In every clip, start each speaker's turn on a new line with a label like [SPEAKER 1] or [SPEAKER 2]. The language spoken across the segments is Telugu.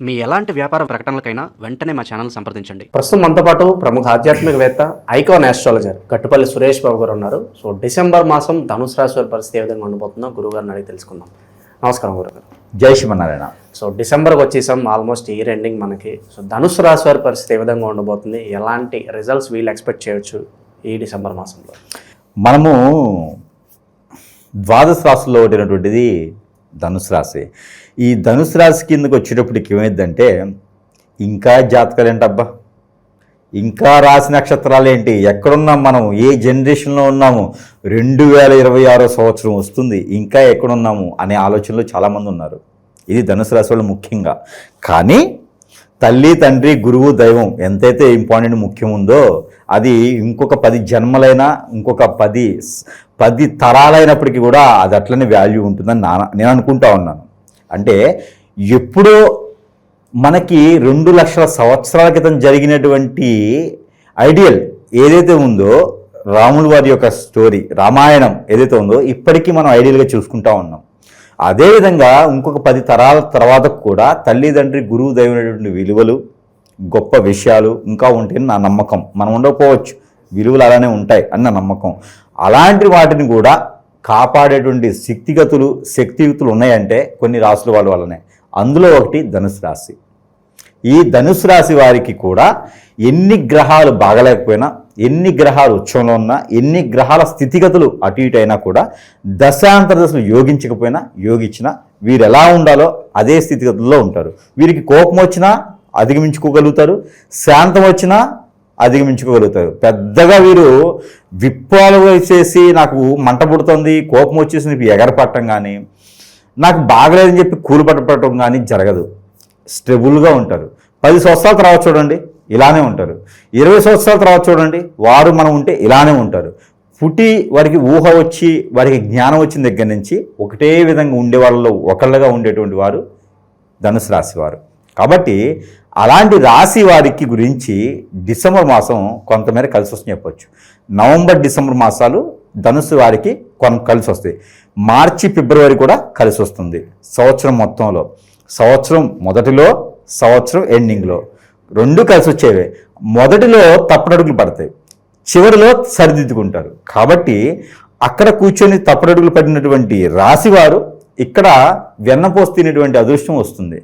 [SPEAKER 1] మీ ఎలాంటి వ్యాపార ప్రకటనలకైనా వెంటనే మా ఛానల్ సంప్రదించండి.
[SPEAKER 2] ప్రస్తుతం మనతో పాటు ప్రముఖ ఆధ్యాత్మికవేత్త ఐకాన్ ఆస్ట్రాలజర్ కట్టుపల్లి సురేష్ బాబు గారు ఉన్నారు. సో డిసెంబర్ మాసం ధనుసు రాశి వారి పరిస్థితి ఏ విధంగా ఉండబోతుందో గురువుగారిని అడిగి తెలుసుకుందాం. నమస్కారం గురుగారు.
[SPEAKER 3] జై శ్రీమన్నారాయణ.
[SPEAKER 2] సో డిసెంబర్కి వచ్చేసాం, ఆల్మోస్ట్ ఇయర్ ఎండింగ్ మనకి. సో ధనుసు రాశి వారి పరిస్థితి ఏ విధంగా ఉండబోతుంది, ఎలాంటి రిజల్ట్స్ వీళ్ళు ఎక్స్పెక్ట్ చేయొచ్చు ఈ డిసెంబర్ మాసంలో?
[SPEAKER 3] మనము ద్వాదశ రాశుల్లో ఒకటినటువంటిది ధనుసు రాశి. ఈ ధనుసు రాశి కిందకి వచ్చేటప్పటికి ఏమైందంటే, ఇంకా జాతకాలు ఏంటబ్బా, ఇంకా రాశి నక్షత్రాలు ఏంటి, ఎక్కడున్నాం మనం, ఏ జనరేషన్లో ఉన్నాము, 2026 సంవత్సరం వస్తుంది, ఇంకా ఎక్కడున్నాము అనే ఆలోచనలో చాలామంది ఉన్నారు. ఇది ధనుసు రాశి వాళ్ళు ముఖ్యంగా. కానీ తల్లి, తండ్రి, గురువు, దైవం ఎంతైతే ఇంపార్టెంట్ ముఖ్యం ఉందో, అది ఇంకొక 10 జన్మలైనా, ఇంకొక 10 తరాలైనప్పటికీ కూడా అది అట్లనే వాల్యూ ఉంటుందని నేను అనుకుంటా ఉన్నాను. అంటే ఎప్పుడో మనకి 2 లక్షల సంవత్సరాల క్రితం జరిగినటువంటి ఐడియల్ ఏదైతే ఉందో, రాముల వారి యొక్క స్టోరీ, రామాయణం ఏదైతే ఉందో, ఇప్పటికీ మనం ఐడియల్గా చూసుకుంటా ఉన్నాం. అదేవిధంగా ఇంకొక 10 తరాల తర్వాత కూడా తల్లిదండ్రి, గురువు, దైవమైనటువంటి విలువలు, గొప్ప విషయాలు ఇంకా ఉంటాయని నా నమ్మకం. మనం ఉండకపోవచ్చు, విలువలు అలానే ఉంటాయి అని నా నమ్మకం. అలాంటి వాటిని కూడా కాపాడేటువంటి శక్తియుక్తులు ఉన్నాయంటే కొన్ని రాశుల వాళ్ళ వల్లనే. అందులో ఒకటి ధనుసు రాశి. ఈ ధనుసు రాశి వారికి కూడా ఎన్ని గ్రహాలు బాగలేకపోయినా, ఎన్ని గ్రహాలు ఉచ్చంలో ఉన్నా, ఎన్ని గ్రహాల స్థితిగతులు అటు ఇటు అయినా కూడా, దశాంతర దశలు యోగించకపోయినా, యోగించినా వీరు ఎలా ఉండాలో అదే స్థితిగతుల్లో ఉంటారు. వీరికి కోపం వచ్చినా అధిగమించుకోగలుగుతారు, శాంతం వచ్చినా అధిగమించుకోగలుగుతారు. పెద్దగా వీరు విప్పాలు వేసేసి నాకు మంట పుడుతుంది, కోపం వచ్చేసి ఎగరపట్టడం కానీ, నాకు బాగలేదని చెప్పి కూలిపట్టడం కానీ జరగదు. స్టెబుల్గా ఉంటారు. 10 సంవత్సరాల తర్వాత చూడండి ఇలానే ఉంటారు. 20 సంవత్సరాల తర్వాత చూడండి వారు మనం ఉంటే ఇలానే ఉంటారు. పుట్టి వారికి ఊహ వచ్చి, వారికి జ్ఞానం వచ్చిన దగ్గర నుంచి ఒకటే విధంగా ఉండే వాళ్ళలో ఒకళ్ళగా ఉండేటువంటి వారు ధనుసు రాశి వారు. కాబట్టి అలాంటి రాశి వారికి గురించి డిసెంబర్ మాసం కొంతమేర కలిసి వస్తుంది చెప్పొచ్చు. నవంబర్, డిసెంబర్ మాసాలు ధనుసు వారికి కొంత కలిసి వస్తాయి. మార్చి, ఫిబ్రవరి కూడా కలిసి వస్తుంది. సంవత్సరం మొత్తంలో, సంవత్సరం మొదటిలో, సంవత్సరం ఎండింగ్లో 2 కలిసి వచ్చేవే. మొదటిలో తప్పడడుగులు పడతాయి, చివరిలో సరిదిద్దుకుంటారు. కాబట్టి అక్కడ కూర్చొని తప్పడడుగులు పడినటువంటి రాశివారు ఇక్కడ వెన్నపోసి తినేటువంటి అదృష్టం వస్తుంది.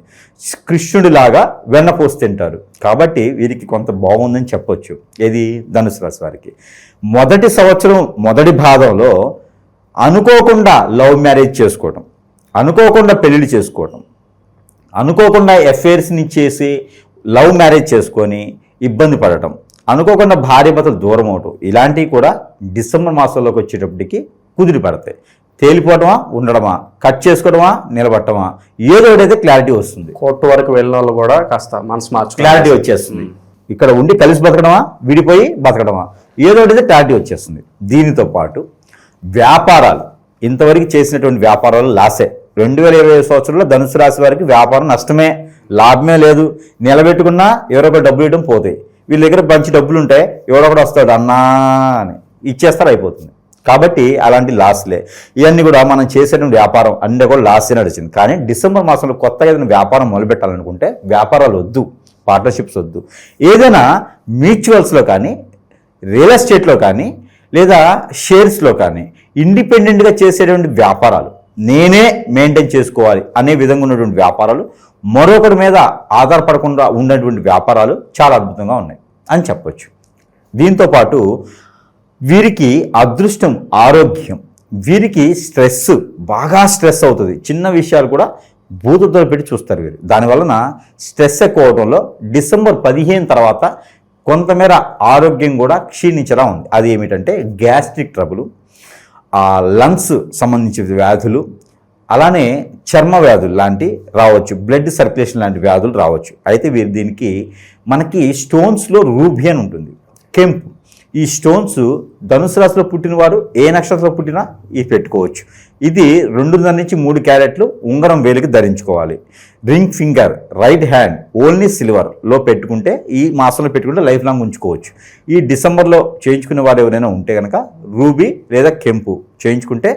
[SPEAKER 3] కృష్ణుడిలాగా వెన్నపోసి తింటారు. కాబట్టి వీరికి కొంత బాగుందని చెప్పొచ్చు. ఏది ధనుసు రాశి వారికి. మొదటి సంవత్సరం మొదటి భాగంలో అనుకోకుండా లవ్ మ్యారేజ్ చేసుకోవటం, అనుకోకుండా పెళ్ళిళ్ళు చేసుకోవటం, అనుకోకుండా ఎఫ్ఐఆర్స్ని చేసి లవ్ మ్యారేజ్ చేసుకొని ఇబ్బంది పడటం, అనుకోకుండా భార్యాభర్తలు దూరం అవటం, ఇలాంటివి కూడా డిసెంబర్ మాసంలోకి వచ్చేటప్పటికి కుదిరి పడతాయి. తేలిపోవడమా, ఉండడమా, కట్ చేసుకోవడమా, నిలబట్టమా, ఏదో ఒకటైతే క్లారిటీ వస్తుంది.
[SPEAKER 2] కోర్టు వరకు వెళ్ళిన వాళ్ళు కూడా కాస్త మనసు మార్చు
[SPEAKER 3] క్లారిటీ వచ్చేస్తుంది. ఇక్కడ ఉండి కలిసి బతకడమా, విడిపోయి బతకడమా, ఏదో ఒకటైతే క్లారిటీ వచ్చేస్తుంది. దీనితో పాటు వ్యాపారాలు, ఇంతవరకు చేసినటువంటి వ్యాపారాలు లాసే. 2020 సంవత్సరంలో ధనుసు రాశి వారికి వ్యాపారం నష్టమే, లాభమే లేదు. నిలబెట్టుకున్నా ఎవరో ఒక డబ్బులు ఇవ్వడం పోతాయి. వీళ్ళ దగ్గర మంచి డబ్బులు ఉంటాయి, ఎవరో ఒకటి వస్తాడు అన్నా అని ఇచ్చేస్తారు, అయిపోతుంది. కాబట్టి అలాంటి లాస్లే. ఇవన్నీ కూడా మనం చేసేటువంటి వ్యాపారం అన్నీ కూడా లాసే నడిచింది. కానీ డిసెంబర్ మాసంలో కొత్తగా ఏదైనా వ్యాపారం మొదలుపెట్టాలనుకుంటే వ్యాపారాలు వద్దు, పార్ట్నర్షిప్స్ వద్దు. ఏదైనా మ్యూచువల్స్లో కానీ, రియల్ ఎస్టేట్లో కానీ, లేదా షేర్స్లో కానీ ఇండిపెండెంట్గా చేసేటువంటి వ్యాపారాలు, నేనే మెయింటైన్ చేసుకోవాలి అనే విధంగా ఉన్నటువంటి వ్యాపారాలు, మరొకరి మీద ఆధారపడకుండా ఉన్నటువంటి వ్యాపారాలు చాలా అద్భుతంగా ఉన్నాయి అని చెప్పొచ్చు. దీంతోపాటు వీరికి అదృష్టం, ఆరోగ్యం, వీరికి స్ట్రెస్, బాగా స్ట్రెస్ అవుతుంది. చిన్న విషయాలు కూడా భూతతో పెట్టి చూస్తారు వీరు. దానివలన స్ట్రెస్ ఎక్కువ అవడంలో డిసెంబర్ 15 తర్వాత కొంతమేర ఆరోగ్యం కూడా క్షీణించడం ఉంది. అది ఏమిటంటే గ్యాస్ట్రిక్ ట్రబుల్, లంగ్స్ సంబంధించిన వ్యాధులు, అలానే చర్మ వ్యాధులు లాంటి రావచ్చు, బ్లడ్ సర్క్యులేషన్ లాంటి వ్యాధులు రావచ్చు. అయితే దీనికి మనకి స్టోన్స్లో రూబీ అని ఉంటుంది, కెంపు. ఈ స్టోన్స్ ధనుసు రాశిలో పుట్టిన వారు ఏ నక్షత్రంలో పుట్టినా ఇవి పెట్టుకోవచ్చు. ఇది 2.5 నుంచి 3 క్యారెట్లు ఉంగరం వేలికి ధరించుకోవాలి. Ring finger, right hand only సిల్వర్లో పెట్టుకుంటే, ఈ మాసంలో పెట్టుకుంటే లైఫ్ లాంగ్ ఉంచుకోవచ్చు. ఈ డిసెంబర్లో చేయించుకునే వారు ఎవరైనా ఉంటే కనుక రూబీ లేదా కెంపు చేయించుకుంటే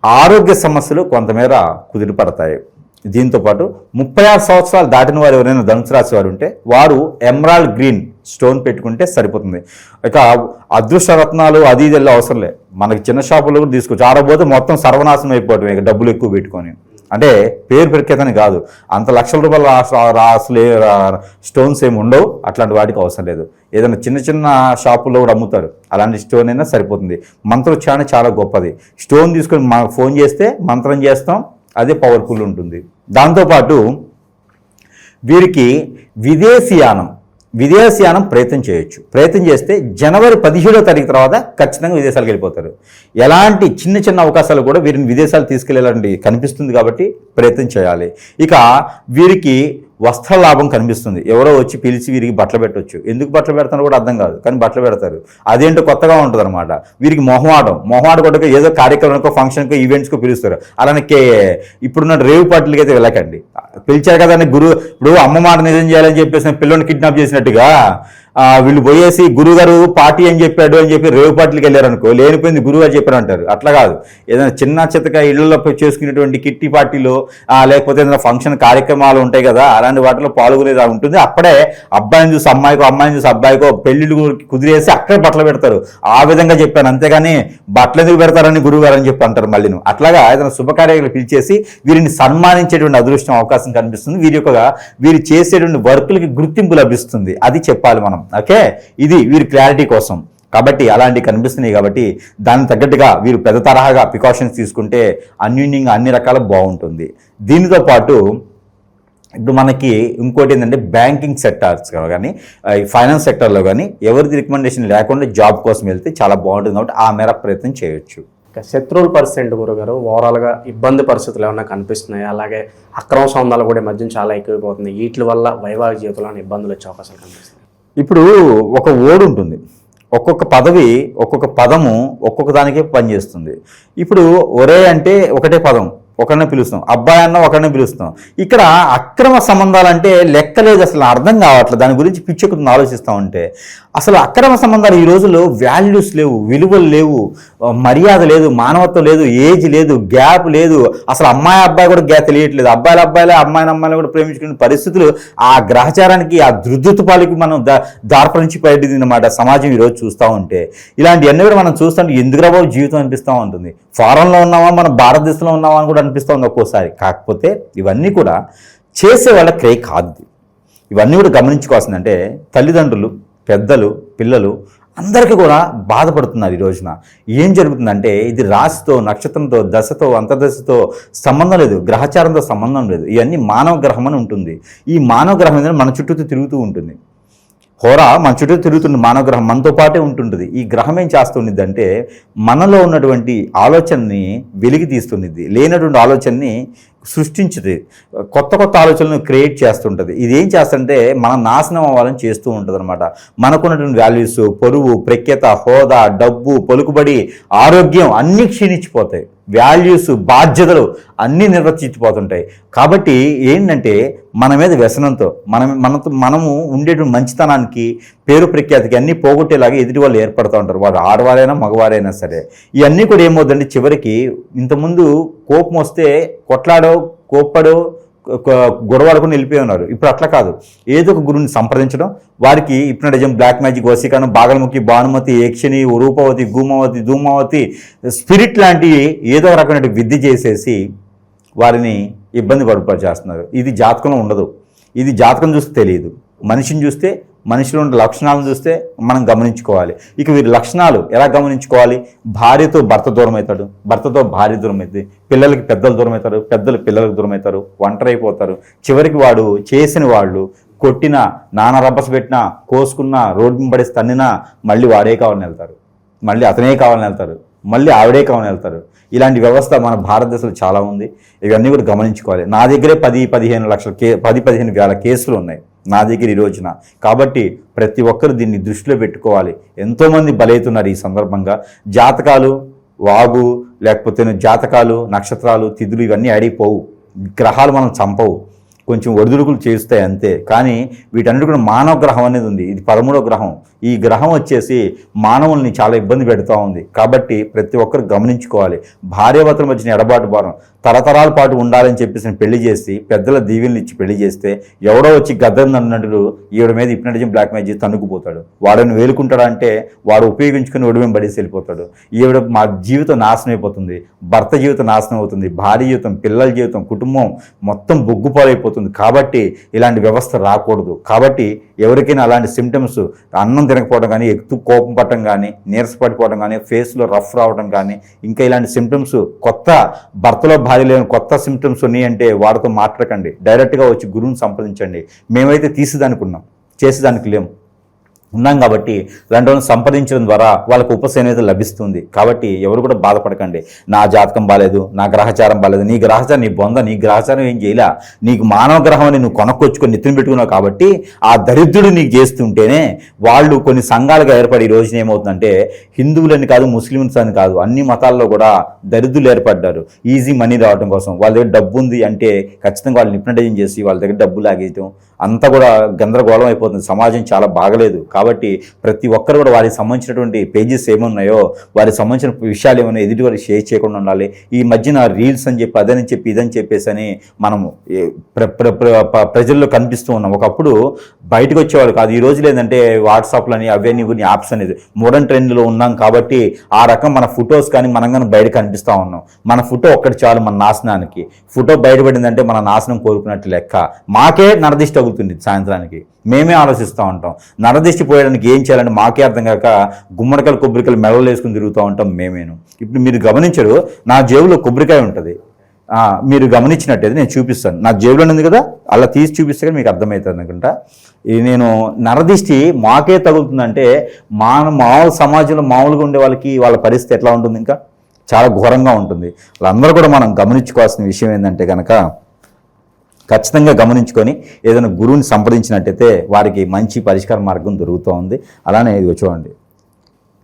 [SPEAKER 3] ఆరోగ్య సమస్యలు కొంతమేర కుదిరిపడతాయి. దీంతోపాటు 36 సంవత్సరాలు దాటిన వారు ఎవరైనా ధనుసు రాశి వారు ఉంటే వారు ఎమరాల్డ్ గ్రీన్ స్టోన్ పెట్టుకుంటే సరిపోతుంది. ఇక అదృష్ట రత్నాలు అది ఇది అవసరం లేదు, మనకి చిన్న షాపులో కూడా తీసుకోవచ్చు. ఆడబోతే మొత్తం సర్వనాశనం అయిపోవటం, ఇక డబ్బులు ఎక్కువ పెట్టుకొని. అంటే పేరు ప్రఖ్యాతని కాదు, అంత లక్షల రూపాయల అసలు స్టోన్స్ ఏమి ఉండవు, అట్లాంటి వాటికి అవసరం లేదు. ఏదైనా చిన్న చిన్న షాపుల్లో కూడా అమ్ముతారు, అలాంటి స్టోన్ అయినా సరిపోతుంది. మంత్రోచ్చారణ చాలా గొప్పది. స్టోన్ తీసుకొని మాకు ఫోన్ చేస్తే మంత్రం చేస్తాం, అదే పవర్ఫుల్ ఉంటుంది. దాంతోపాటు వీరికి విదేశీయానం ప్రయత్నం చేయొచ్చు. ప్రయత్నం చేస్తే జనవరి 17వ తారీఖు తర్వాత ఖచ్చితంగా విదేశాలకు వెళ్ళిపోతారు. ఎలాంటి చిన్న చిన్న అవకాశాలు కూడా వీరిని విదేశాలు తీసుకెళ్లాలంటే కనిపిస్తుంది, కాబట్టి ప్రయత్నం చేయాలి. ఇక వీరికి వస్త్ర లాభం కనిపిస్తుంది. ఎవరో వచ్చి పిలిచి వీరికి బట్టలు పెట్టవచ్చు. ఎందుకు బట్టలు పెడతారో కూడా అర్థం కాదు, కానీ బట్టలు పెడతారు. అదేంటో కొత్తగా ఉంటుంది అనమాట. వీరికి మొహమాటం కొట్టక ఏదో కార్యక్రమానికో ఫంక్షన్కో ఈవెంట్స్కో పిలుస్తారు. అలానే ఇప్పుడున్న రేవు పార్టీలకి అయితే వెళ్ళకండి. పిలిచారు కదా అని ఇప్పుడు అమ్మ మాట నిజం చేయాలని చెప్పేసి పిల్లల్ని కిడ్నాప్ చేసినట్టుగా వీళ్ళు పోయేసి గురుగారు పార్టీ అని చెప్పాడు అని చెప్పి రేవు పార్టీలకు వెళ్ళారు అనుకో, లేనిపోయింది గురుగారు చెప్పారు అంటారు. అట్లా కాదు, ఏదైనా చిన్న చిత్తగా ఇళ్లలో చేసుకునేటువంటి కిట్టి పార్టీలో లేకపోతే ఏదైనా ఫంక్షన్ కార్యక్రమాలు ఉంటాయి కదా, అలాంటి వాటిలో పాల్గొనేది ఉంటుంది. అప్పుడే అబ్బాయిని చూసి అమ్మాయిని చూసి అబ్బాయికో పెళ్లిళ్ళు కుదిరేసి అక్కడ బట్టలు పెడతారు. ఆ విధంగా చెప్పాను, అంతేగాని బట్టలు ఎందుకు పెడతారని గురుగారు అని చెప్పి అంటారు. మళ్ళీ అట్లాగా ఏదైనా శుభకార్యాలు పిలిచేసి వీరిని సన్మానించేటువంటి అదృష్టం అవకాశం కనిపిస్తుంది. వీరు చేసేటువంటి వర్కులకి గుర్తింపు లభిస్తుంది. అది చెప్పాలి మనం. ఓకే, ఇది వీరి క్లారిటీ కోసం. కాబట్టి అలాంటివి కనిపిస్తున్నాయి. కాబట్టి దానికి తగ్గట్టుగా వీరు పెద్ద తరహాగా ప్రికాషన్స్ తీసుకుంటే అన్యూన్యంగా అన్ని రకాల బాగుంటుంది. దీనితో పాటు ఇప్పుడు మనకి ఇంకోటి ఏంటంటే బ్యాంకింగ్ సెక్టార్స్ కానీ ఫైనాన్స్ సెక్టార్లో కానీ ఎవరిది రికమెండేషన్ లేకుండా జాబ్ కోసం వెళ్తే చాలా బాగుంటుంది. కాబట్టి ఆ మేర ప్రయత్నం చేయొచ్చు.
[SPEAKER 2] శత్రువుల పరిస్థితి గురుగారు, ఓవరాల్గా ఇబ్బంది పరిస్థితులు ఏమైనా కనిపిస్తున్నాయి? అలాగే అక్రమ సంబంధాలు కూడా ఈ మధ్య చాలా ఎక్కువైపోతుంది. వీటి వల్ల వైవాహిక జీవితంలో ఇబ్బందులు వచ్చే అవకాశాలు కనిపిస్తున్నాయి.
[SPEAKER 3] ఇప్పుడు ఒక ఓడు ఉంటుంది, ఒక్కొక్క పదవి ఒక్కొక్క పదము ఒక్కొక్క దానికే పనిచేస్తుంది. ఇప్పుడు ఒరే అంటే ఒకటే పదం, ఒకరినే పిలుస్తాం. అబ్బాయి అన్న ఒకరినే పిలుస్తాం. ఇక్కడ అక్రమ సంబంధాలు అంటే లెక్కలేదు, అసలు అర్థం కావట్లేదు. దాని గురించి పిచ్చెక్కుతుంది ఆలోచిస్తూ ఉంటే. అసలు అక్రమ సంబంధాలు ఈ రోజుల్లో వాల్యూస్ లేవు, విలువలు లేవు, మర్యాద లేదు, మానవత్వం లేదు, ఏజ్ లేదు, గ్యాప్ లేదు. అసలు అమ్మాయి అబ్బాయి కూడా గ్యాప్ తెలియట్లేదు. అబ్బాయిలే అమ్మాయిని కూడా ప్రేమించుకునే పరిస్థితులు ఆ గ్రహచారానికి ఆ ధృద్ధపాలకి మనం దార్పరించి పడింది అన్నమాట సమాజం ఈరోజు చూస్తూ ఉంటే. ఇలాంటివన్నీ కూడా మనం చూస్తుంటే ఎందుకురా బాబు జీవితం అనిపిస్తూ ఉంటుంది. ఫారెన్లో ఉన్నామా, మన భారతదేశంలో ఉన్నామా అని కూడా అనిపిస్తుంది ఒక్కోసారి. కాకపోతే ఇవన్నీ కూడా చేసే వాళ్ళ క్రే కాదు. ఇవన్నీ కూడా గమనించుకోవాల్సిందంటే తల్లిదండ్రులు, పెద్దలు, పిల్లలు అందరికీ కూడా బాధపడుతున్నారు ఈ రోజున. ఏం జరుగుతుందంటే ఇది రాశితో, నక్షత్రంతో, దశతో, అంతర్దశతో సంబంధం లేదు, గ్రహచారంతో సంబంధం లేదు. ఇవన్నీ మానవ గ్రహం అని ఉంటుంది. ఈ మానవ గ్రహం ఏంటంటే మన చుట్టూ తిరుగుతూ ఉంటుంది. హోరా మన చుట్టూ తిరుగుతుంది, మానవ గ్రహం మనతో పాటే ఉంటుంది. ఈ గ్రహం ఏం చేస్తుంది అంటే మనలో ఉన్నటువంటి ఆలోచనని వెలికి తీస్తుంది, లేనటువంటి ఆలోచనని సృష్టించుతుంది, కొత్త ఆలోచనలను క్రియేట్ చేస్తుంటుంది. ఇది ఏం చేస్తుంటే మనం నాశనం అవ్వాలని చేస్తూ ఉంటుంది అనమాట. మనకున్నటువంటి వాల్యూస్, పొరుగు, ప్రఖ్యత, హోదా, డబ్బు, పలుకుబడి, ఆరోగ్యం అన్నీ క్షీణించిపోతాయి. వాల్యూస్, బాధ్యతలు అన్నీ నిర్వర్తించిపోతుంటాయి. కాబట్టి ఏంటంటే మన మీద వ్యసనంతో మనము ఉండేటువంటి మంచితనానికి, పేరు ప్రఖ్యాతికి అన్నీ పోగొట్టేలాగా ఎదుటి వాళ్ళు ఏర్పడుతూ ఉంటారు. వాడు ఆడవారైనా మగవారైనా సరే. ఇవన్నీ కూడా ఏమవుతుందంటే చివరికి ఇంతకుముందు కోపం వస్తే కొట్లాడో, కోప్పడో, గొడవడుకుని వెళ్ళిపోయి ఉన్నారు. ఇప్పుడు అట్లా కాదు. ఏదో ఒక గురువుని సంప్రదించడం, వారికి హిప్నటిజం, బ్లాక్ మ్యాజిక్, వశీకరణం, బాగలముఖి, భానుమతి, యక్షిణి, రూపవతి, గూమవతి, ధూమవతి, స్పిరిట్ లాంటి ఏదో రకమైన విద్య చేసేసి వారిని ఇబ్బంది పడిపరిచేస్తున్నారు. ఇది జాతకంలో ఉండదు. ఇది జాతకం చూస్తే తెలియదు. మనిషిని చూస్తే, మనిషిలో ఉన్న లక్షణాలను చూస్తే మనం గమనించుకోవాలి. ఇక వీరి లక్షణాలు ఎలా గమనించుకోవాలి? భార్యతో భర్త దూరం అవుతాడు, భర్తతో భార్య దూరం అవుతుంది, పిల్లలకి పెద్దలు దూరం అవుతారు, పెద్దలు పిల్లలకు దూరం అవుతారు, ఒంటరి అయిపోతారు. చివరికి వాడు చేసిన వాళ్ళు కొట్టినా, నాన్న రబ్బస్ పెట్టినా, కోసుకున్నా, రోడ్డు పడేసి తన్నినా మళ్ళీ వాడే కావాలని వెళ్తారు, మళ్ళీ అతనే కావాలని వెళ్తారు, మళ్ళీ ఆవిడే కావాలని వెళ్తారు. ఇలాంటి వ్యవస్థ మన భారతదేశంలో చాలా ఉంది. ఇవన్నీ కూడా గమనించుకోవాలి. నా దగ్గరే 10-15 వేల కేసులు ఉన్నాయి నా దగ్గర ఈ రోజున. కాబట్టి ప్రతి ఒక్కరు దీన్ని దృష్టిలో పెట్టుకోవాలి. ఎంతోమంది బలవుతున్నారు ఈ సందర్భంగా. జాతకాలు వాగు, లేకపోతే జాతకాలు, నక్షత్రాలు, తిథులు ఇవన్నీ అడిగిపోవు. గ్రహాలు మనం చంపవు. కొంచెం ఒడిదుడుకులు చేస్తాయి అంతే. కానీ వీటన్నిటి కూడా మానవ గ్రహం అనేది ఉంది. ఇది 13వ గ్రహం. ఈ గ్రహం వచ్చేసి మానవుల్ని చాలా ఇబ్బంది పెడుతూ ఉంది. కాబట్టి ప్రతి ఒక్కరు గమనించుకోవాలి. భార్యాభర్తల మధ్యన ఎడబాటు భారం తరతరాల పాటు ఉండాలని చెప్పేసి పెళ్లి చేసి పెద్దల దీవెనలు ఇచ్చి పెళ్లి చేస్తే ఎవడో వచ్చి గద్దం అన్నట్టు ఈవిడ మీద హిప్నటిజం బ్లాక్ మ్యాజిక్ తన్నుకుపోతాడు. వాడిని వేలుకుంటాడా అంటే వాడు ఉపయోగించుకుని ఒడిమేం పడేసి వెళ్ళిపోతాడు. ఈవిడ మా జీవితం నాశనం అయిపోతుంది, భర్త జీవితం నాశనం అవుతుంది, భార్య జీవితం, పిల్లల జీవితం, కుటుంబం మొత్తం బొగ్గుపాలైపోతుంది. కాబట్టి ఇలాంటి వ్యవస్థ రాకూడదు. కాబట్టి ఎవరికైనా అలాంటి సిమ్టమ్స్, అన్నం తినకపోవడం కానీ, ఎక్కువ కోపం పట్టడం కానీ, నీరసపడిపోవడం కానీ, ఫేస్లో రఫ్ రావడం కానీ, ఇంకా ఇలాంటి సిమ్టమ్స్, కొత్త భర్తలో భార్య లేని కొత్త సిమ్టమ్స్ ఉన్నాయంటే వాడితో మాట్లాడకండి. డైరెక్ట్గా వచ్చి గురువుని సంప్రదించండి. మేమైతే తీసేదానికి ఉన్నాం, చేసేదానికి లేము. ఉన్నాం కాబట్టి ఇలాంటి వాళ్ళని సంప్రదించడం ద్వారా వాళ్ళకు ఉపశమనం అయితే లభిస్తుంది. కాబట్టి ఎవరు కూడా బాధపడకండి. నా జాతకం బాలేదు, నా గ్రహచారం బాలేదు. నీ గ్రహచారం నీ బొంద, నీ గ్రహచారం ఏం చేయలే. నీకు మానవ గ్రహం అని నువ్వు కొనుక్కొచ్చుకొని నెత్తిన పెట్టుకున్నావు. కాబట్టి ఆ దరిద్రుడు నీకు చేస్తుంటేనే వాళ్ళు కొన్ని సంఘాలుగా ఏర్పడి ఈ రోజున ఏమవుతుందంటే హిందువులని కాదు, ముస్లిమ్స్ అని కాదు, అన్ని మతాల్లో కూడా దరిద్రులు ఏర్పడ్డారు. ఈజీ మనీ రావడం కోసం. వాళ్ళ దగ్గర డబ్బు ఉంది అంటే ఖచ్చితంగా వాళ్ళు హిప్నటైజింగ్ చేసి వాళ్ళ దగ్గర డబ్బు లాగేయటం అంతా కూడా గందరగోళం అయిపోతుంది. సమాజం చాలా బాగలేదు. కాబట్టి ప్రతి ఒక్కరు కూడా వారికి సంబంధించినటువంటి పేజెస్ ఏమున్నాయో, వారికి సంబంధించిన విషయాలు ఏమైనా ఎదుటి వారికి షేర్ చేయకుండా ఉండాలి. ఈ మధ్యన రీల్స్ అని చెప్పి అదని చెప్పి ఇదని చెప్పేసి అని మనము ప్రజల్లో కనిపిస్తూ ఉన్నాం. ఒకప్పుడు బయటకు వచ్చేవాళ్ళు కాదు. ఈ రోజులు ఏంటంటే వాట్సాప్లని అవన్నీ కొన్ని యాప్స్ అనేది మోడర్న్ ట్రెండ్లో ఉన్నాం. కాబట్టి ఆ రకం మన ఫొటోస్ కానీ మనం కానీ బయట కనిపిస్తూ ఉన్నాం. మన ఫోటో ఒక్కటి చాలు మన నాశనానికి. ఫోటో బయటపడిందంటే మన నాశనం కోరుకున్నట్టు లెక్క. మాకే నరదిష్టి తగులుతుంది. సాయంత్రానికి మేమే ఆలోచిస్తూ ఉంటాం. నరదిష్టి పోయడానికి ఏం చేయాలని మాకే అర్థం కాక గుమ్మడికాయలు కొబ్బరికాయలు మెడలు వేసుకుని తిరుగుతూ ఉంటాం మేమేను. ఇప్పుడు మీరు గమనించరు, నా జేబులో కొబ్బరికాయ ఉంటుంది. మీరు గమనించినట్టయితే నేను చూపిస్తాను. నా జేబులో ఉంది కదా, అలా తీసి చూపిస్తే కానీ మీకు అర్థమవుతుంది అనుకుంటా. ఇది నేను నరదిష్టి మాకే తగులుతుందంటే మామూలు సమాజంలో మామూలుగా ఉండే వాళ్ళకి వాళ్ళ పరిస్థితి ఎట్లా ఉంటుంది? ఇంకా చాలా ఘోరంగా ఉంటుంది. వాళ్ళందరూ కూడా మనం గమనించుకోవాల్సిన విషయం ఏంటంటే కనుక ఖచ్చితంగా గమనించుకొని ఏదైనా గురువుని సంప్రదించినట్టయితే వారికి మంచి పరిష్కార మార్గం దొరుకుతూ ఉంది. అలానే ఇది చూడండి,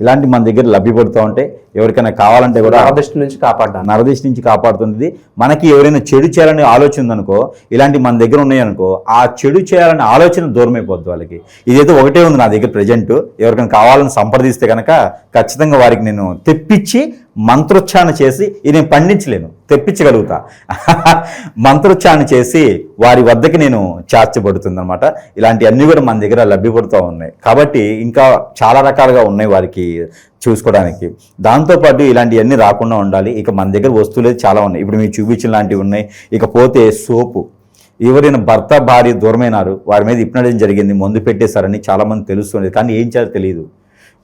[SPEAKER 3] ఇలాంటి మన దగ్గర లభ్యపడుతూ ఉంటే ఎవరికైనా కావాలంటే కూడా నరదిష్టి నుంచి కాపాడుతుంది. మనకి ఎవరైనా చెడు చేయాలనే ఆలోచన ఉందనుకో, ఇలాంటి మన దగ్గర ఉన్నాయనుకో, ఆ చెడు చేయాలనే ఆలోచన దూరం అయిపోద్ది వాళ్ళకి. ఇదైతే ఒకటే ఉంది నా దగ్గర ప్రజెంట్. ఎవరికైనా కావాలని సంప్రదిస్తే కనుక ఖచ్చితంగా వారికి నేను తెప్పించి మంత్రోచ్చారణ చేసి, ఇది నేను పండించలేను, తెప్పించగలుగుతా. మంత్రోచ్చారణ చేసి వారి వద్దకి నేను చేర్చబడుతుంది అనమాట. ఇలాంటివన్నీ కూడా మన దగ్గర లభ్యపడుతూ ఉన్నాయి. కాబట్టి ఇంకా చాలా రకాలుగా ఉన్నాయి వారికి చూసుకోవడానికి. దాంతోపాటు ఇలాంటివన్నీ రాకుండా ఉండాలి. ఇక మన దగ్గర వస్తువులు చాలా ఉన్నాయి. ఇప్పుడు మీరు చూపించిన లాంటివి ఉన్నాయి. ఇకపోతే సోపు. ఎవరైనా భర్త భార్య దూరమైనారు, వారి మీద హిప్నటైజింగ్ జరిగింది, మందు పెట్టేశారని చాలామంది తెలుస్తుంది. కానీ ఏం చేయాలో తెలియదు.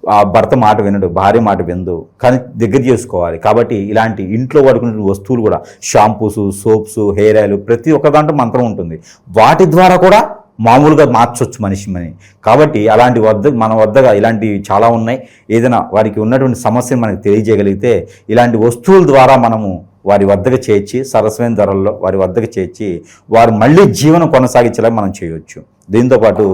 [SPEAKER 3] ఆ భర్త మాట వినడు, భార్య మాట వినదు. కానీ దగ్గర చేసుకోవాలి. కాబట్టి ఇలాంటి ఇంట్లో వాడుకునే వస్తువులు కూడా షాంపూస్, సోప్స్, హెయిర్ ఆయిల్, ప్రతి ఒక్క దాంట్లో మంత్రం ఉంటుంది. వాటి ద్వారా కూడా మామూలుగా మార్చొచ్చు మనిషిని. కాబట్టి అలాంటి మన వద్దగా ఇలాంటివి చాలా ఉన్నాయి. ఏదైనా వారికి ఉన్నటువంటి సమస్యను మనకు తెలియజేయగలిగితే ఇలాంటి వస్తువుల ద్వారా మనము వారి వద్దకు చేర్చి సరసమైన ధరల్లో వారి వద్దకు చేర్చి వారు మళ్ళీ జీవనం కొనసాగించేలా మనం చేయవచ్చు. దీంతోపాటు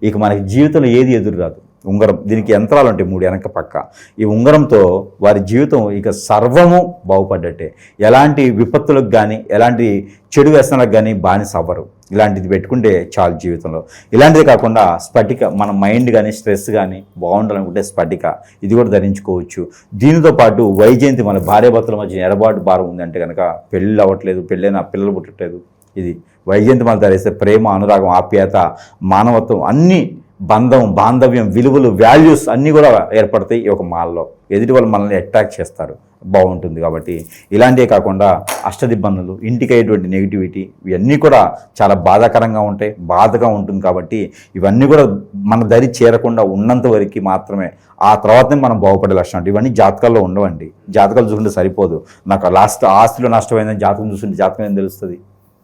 [SPEAKER 3] ఇక మనకి జీవితంలో ఏది ఎదురు రాదు. ఉంగరం, దీనికి యంత్రాలు ఉంటాయి 3 వెనక పక్క. ఈ ఉంగరంతో వారి జీవితం ఇక సర్వము బాగుపడ్డట్టే. ఎలాంటి విపత్తులకు కానీ ఎలాంటి చెడు వ్యసనాలకు కానీ బానిస అవ్వరు. ఇలాంటిది పెట్టుకుంటే చాలు జీవితంలో. ఇలాంటిది కాకుండా స్ఫటిక, మన మైండ్ కానీ స్ట్రెస్ కానీ బాగుండాలనుకుంటే స్ఫటిక, ఇది కూడా ధరించుకోవచ్చు. దీనితో పాటు వైజయంతి, మన భార్యాభర్తల మధ్య ఎడబాటు భారం ఉందంటే కనుక పెళ్ళి అవ్వట్లేదు, పెళ్ళైనా పిల్లలు పుట్టట్లేదు, ఇది వైజయంతి మన ధరిస్తే ప్రేమ, అనురాగం, ఆప్యాయత, మానవత్వం, అన్నీ బంధం, బాంధవ్యం, విలువలు, వాల్యూస్ అన్నీ కూడా ఏర్పడతాయి ఈ ఒక మాల్లో. ఎదుటి వాళ్ళు మనల్ని అట్రాక్ట్ చేస్తారు, బాగుంటుంది. కాబట్టి ఇలాంటివే కాకుండా అష్టదిబ్బందులు, ఇంటికి అయ్యేటువంటి నెగిటివిటీ, ఇవన్నీ కూడా చాలా బాధాకరంగా ఉంటాయి, బాధగా ఉంటుంది. కాబట్టి ఇవన్నీ కూడా మన దరి చేరకుండా ఉన్నంత వరకు మాత్రమే ఆ తర్వాతనే మనం బాగుపడే లక్షణం. ఇవన్నీ జాతకాల్లో ఉండవండి. జాతకాలు చూసుకుంటే సరిపోదు. నాకు లాస్ట్ ఆస్తిలో నష్టమైందని జాతకం చూస్తుంటే జాతకం ఏం తెలుస్తుంది?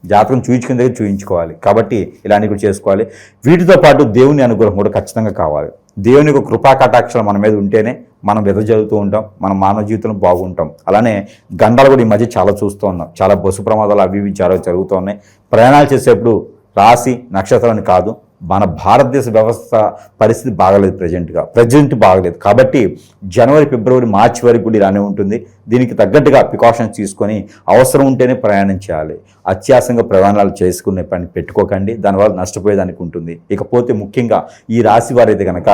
[SPEAKER 3] జాతకం చూయించుకునే దగ్గర చూయించుకోవాలి. కాబట్టి ఇలాంటివి కూడా చేసుకోవాలి. వీటితో పాటు దేవుని అనుగ్రహం కూడా ఖచ్చితంగా కావాలి. దేవుని యొక్క కృపా కటాక్షలు మన మీద ఉంటేనే మనం వెదజల్లుతూ ఉంటాం, మన మానవ జీవితంలో బాగుంటాం. అలానే గండాలు కూడా ఈ మధ్య చాలా చూస్తూ ఉన్నాం. చాలా బస్సు ప్రమాదాలు అవి ఇవి చాలా జరుగుతూ ఉన్నాయి. ప్రయాణాలు చేసేప్పుడు రాశి నక్షత్రాన్ని కాదు, మన భారతదేశ వ్యవస్థ పరిస్థితి బాగలేదు ప్రజెంట్ బాగలేదు. కాబట్టి జనవరి, ఫిబ్రవరి, మార్చి వరకు కూడా ఇలానే ఉంటుంది. దీనికి తగ్గట్టుగా ప్రికాషన్స్ తీసుకొని అవసరం ఉంటేనే ప్రయాణం చేయాలి. అత్యాసంగా ప్రయాణాలు చేసుకునే పని పెట్టుకోకండి, దానివల్ల నష్టపోయేదానికి ఉంటుంది. ఇకపోతే ముఖ్యంగా ఈ రాశి వారైతే కనుక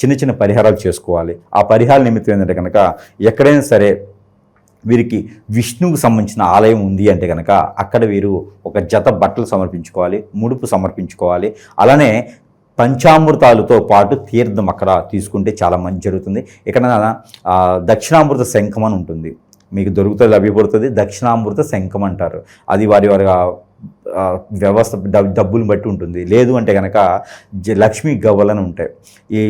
[SPEAKER 3] చిన్న చిన్న పరిహారాలు చేసుకోవాలి. ఆ పరిహార నిమిత్తం ఏంటంటే కనుక ఎక్కడైనా సరే వీరికి విష్ణువుకు సంబంధించిన ఆలయం ఉంది అంటే కనుక అక్కడ వీరు ఒక జత బట్టలు సమర్పించుకోవాలి, ముడుపు సమర్పించుకోవాలి. అలానే పంచామృతాలతో పాటు తీర్థం అక్కడ తీసుకుంటే చాలా మంచి జరుగుతుంది. ఇక్కడ దక్షిణామృత శంఖం అని ఉంటుంది, మీకు దొరుకుతుంది, లభ్యపడుతుంది. దక్షిణామృత శంఖం అంటారు. అది వారి వ్యవస్థ డబ్బులు బట్టి ఉంటుంది. లేదు అంటే కనుక లక్ష్మీ గవ్వలను ఉంటాయి. ఈ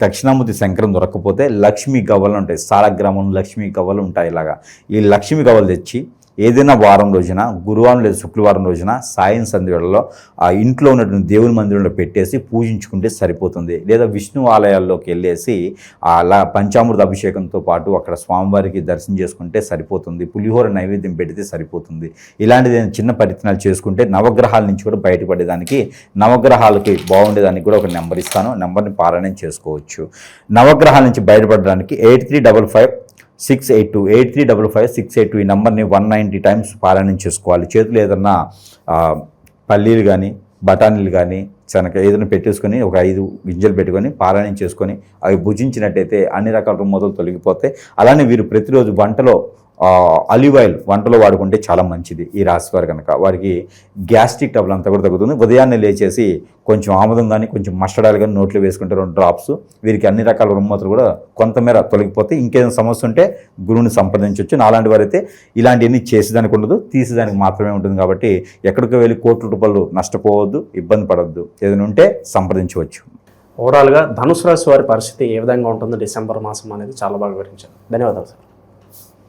[SPEAKER 3] దక్షిణామూర్తి శంకరం దొరకకపోతే లక్ష్మీ గవ్వలు ఉంటాయి, సాలగ్రామం లక్ష్మీ గవ్వలు ఉంటాయి. ఇలాగా ఈ లక్ష్మీ గవ్వలు తెచ్చి ఏదైనా వారం రోజున, గురువారం లేదా శుక్రవారం రోజున సాయం సంధ్య వేళలో ఆ ఇంట్లో ఉన్నటువంటి దేవుని మందిరంలో పెట్టేసి పూజించుకుంటే సరిపోతుంది. లేదా విష్ణు ఆలయాల్లోకి వెళ్ళేసి అలా పంచామృత అభిషేకంతో పాటు అక్కడ స్వామివారికి దర్శనం చేసుకుంటే సరిపోతుంది. పులిహోర నైవేద్యం పెడితే సరిపోతుంది. ఇలాంటిది చిన్న పరిత్నాలు చేసుకుంటే నవగ్రహాల నుంచి కూడా బయటపడేదానికి, నవగ్రహాలకి బాగుండేదానికి కూడా ఒక నెంబర్ ఇస్తాను, నెంబర్ని పారాయణం చేసుకోవచ్చు. నవగ్రహాల నుంచి బయటపడడానికి 8355 ఈ నెంబర్ని 190 టైమ్స్ పారాయణం చేసుకోవాలి. చేతులు ఏదన్నా పల్లీలు కానీ, బఠానీలు కానీ, శనగ ఏదైనా పెట్టేసుకొని ఒక 5 గింజలు పెట్టుకొని పారాయణం చేసుకొని అవి భుజించినట్టయితే అన్ని రకాల రుమ్మతులు తొలగిపోతాయి. అలానే వీరు ప్రతిరోజు వంటలో ఆలివ్ ఆయిల్ వంటలో వాడుకుంటే చాలా మంచిది. ఈ రాశి వారు కనుక వారికి గ్యాస్ట్రిక్ ట్రబుల్ అంతా కూడా తగ్గుతుంది. ఉదయాన్నే లేచేసి కొంచెం ఆముదం కానీ, కొంచెం మస్టర్డ్ ఆయిల్ కానీ నోట్లో వేసుకుంటే 2 డ్రాప్స్ వీరికి అన్ని రకాల రుమ్మతులు కూడా కొంతమేర తొలగిపోతే, ఇంకేదైనా సమస్య ఉంటే గురువుని సంప్రదించవచ్చు. నాలాంటి వారైతే ఇలాంటివన్నీ చేసేదానికి ఉండదు, తీసేదానికి మాత్రమే ఉంటుంది. కాబట్టి ఎక్కడికి వెళ్ళి కోట్ల రూపాయలు నష్టపోవద్దు, ఇబ్బంది పడవద్దు. ఏదైనా ఉంటే సంప్రదించవచ్చు.
[SPEAKER 2] ఓవరాల్గా ధనుసు రాశి వారి పరిస్థితి ఏ విధంగా ఉంటుందో డిసెంబర్ మాసం అనేది చాలా బాగా వివరించారు. ధన్యవాదాలు సార్.